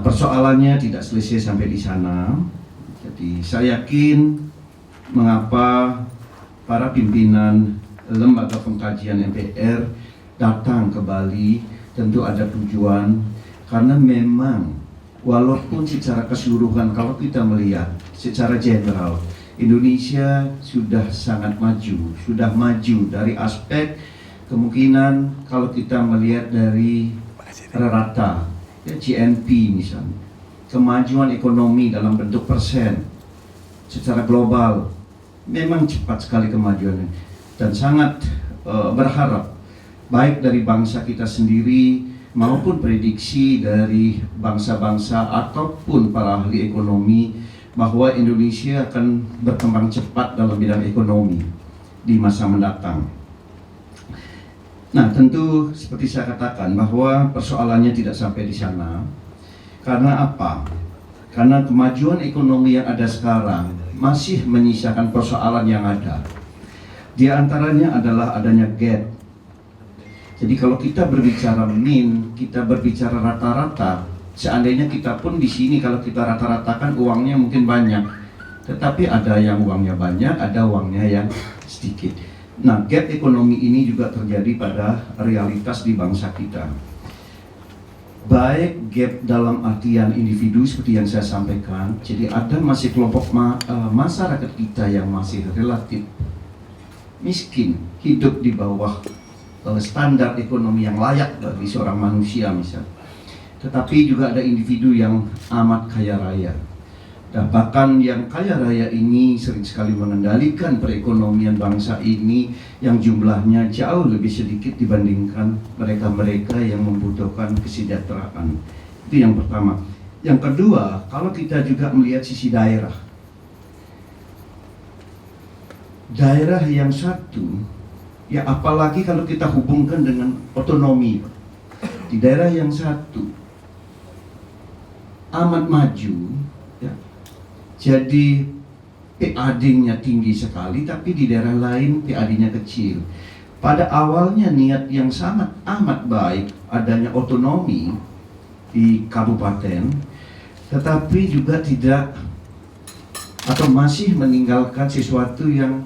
persoalannya tidak selesai sampai di sana. Jadi saya yakin mengapa para pimpinan lembaga pengkajian MPR datang ke Bali, tentu ada tujuan, karena memang walaupun secara keseluruhan kalau kita melihat secara general Indonesia sudah sangat maju dari aspek kemungkinan kalau kita melihat dari rata ya, GNP misalnya, kemajuan ekonomi dalam bentuk persen secara global memang cepat sekali kemajuannya, dan sangat berharap baik dari bangsa kita sendiri maupun prediksi dari bangsa-bangsa ataupun para ahli ekonomi bahwa Indonesia akan berkembang cepat dalam bidang ekonomi di masa mendatang. Nah, tentu seperti saya katakan bahwa persoalannya tidak sampai di sana. Karena apa? Karena kemajuan ekonomi yang ada sekarang masih menyisakan persoalan yang ada. Di antaranya adalah adanya gap. Jadi kalau kita berbicara kita berbicara rata-rata, seandainya kita pun di sini kalau kita rata-ratakan uangnya mungkin banyak, tetapi ada yang uangnya banyak, ada uangnya yang sedikit. Nah, gap ekonomi ini juga terjadi pada realitas di bangsa kita. Baik gap dalam artian individu seperti yang saya sampaikan, jadi ada masih kelompok masyarakat kita yang masih relatif miskin, hidup di bawah standar ekonomi yang layak bagi seorang manusia misalnya. Tetapi juga ada individu yang amat kaya raya. Dan bahkan yang kaya raya ini sering sekali mengendalikan perekonomian bangsa ini yang jumlahnya jauh lebih sedikit dibandingkan mereka-mereka yang membutuhkan kesejahteraan. Itu yang pertama. Yang kedua, kalau kita juga melihat sisi daerah. Daerah yang satu, ya apalagi kalau kita hubungkan dengan otonomi. Di daerah yang satu, amat maju, ya. Jadi PAD-nya tinggi sekali, tapi di daerah lain PAD-nya kecil. Pada awalnya niat yang sangat amat baik adanya otonomi di kabupaten, tetapi juga tidak atau masih meninggalkan sesuatu yang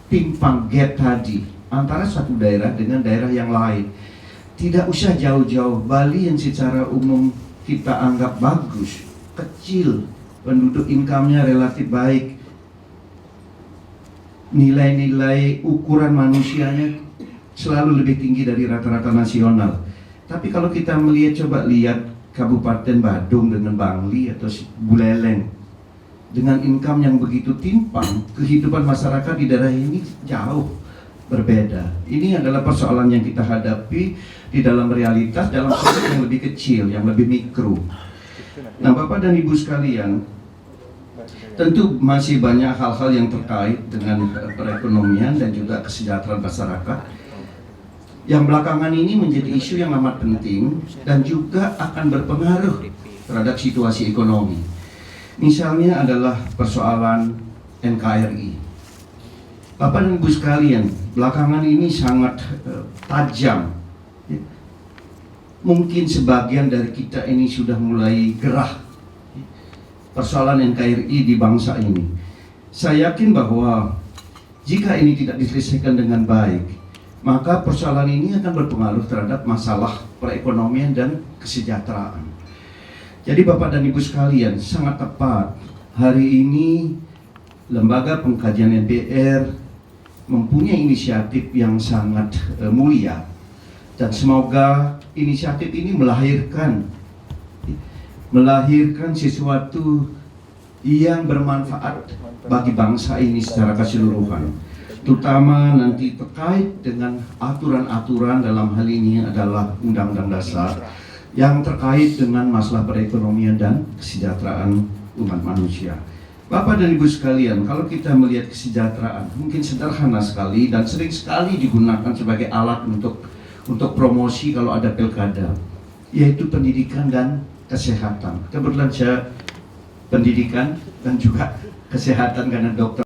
timpang gap tadi antara satu daerah dengan daerah yang lain. Tidak usah jauh-jauh, Bali yang secara umum kita anggap bagus, kecil, penduduk income-nya relatif baik, nilai-nilai ukuran manusianya selalu lebih tinggi dari rata-rata nasional. Tapi kalau kita coba lihat Kabupaten Badung dengan Bangli atau Buleleng, dengan income yang begitu timpang, kehidupan masyarakat di daerah ini jauh berbeda. Ini adalah persoalan yang kita hadapi di dalam realitas, dalam skala yang lebih kecil, yang lebih mikro. Nah, Bapak dan Ibu sekalian, tentu masih banyak hal-hal yang terkait dengan perekonomian dan juga kesejahteraan masyarakat yang belakangan ini menjadi isu yang amat penting dan juga akan berpengaruh terhadap situasi ekonomi. Misalnya adalah persoalan NKRI. Bapak dan Ibu sekalian, belakangan ini sangat tajam. Mungkin sebagian dari kita ini sudah mulai gerah persoalan NKRI di bangsa ini. Saya yakin bahwa jika ini tidak diselesaikan dengan baik, maka persoalan ini akan berpengaruh terhadap masalah perekonomian dan kesejahteraan. Jadi Bapak dan Ibu sekalian, sangat tepat hari ini Lembaga Pengkajian NPR mempunyai inisiatif yang sangat mulia, dan semoga inisiatif ini melahirkan sesuatu yang bermanfaat bagi bangsa ini secara keseluruhan, terutama nanti terkait dengan aturan-aturan, dalam hal ini adalah Undang-Undang Dasar yang terkait dengan masalah perekonomian dan kesejahteraan umat manusia. Bapak dan Ibu sekalian, kalau kita melihat kesejahteraan mungkin sederhana sekali dan sering sekali digunakan sebagai alat untuk promosi kalau ada pilkada, yaitu pendidikan dan kesehatan. Kebetulan saya pendidikan dan juga kesehatan karena dokter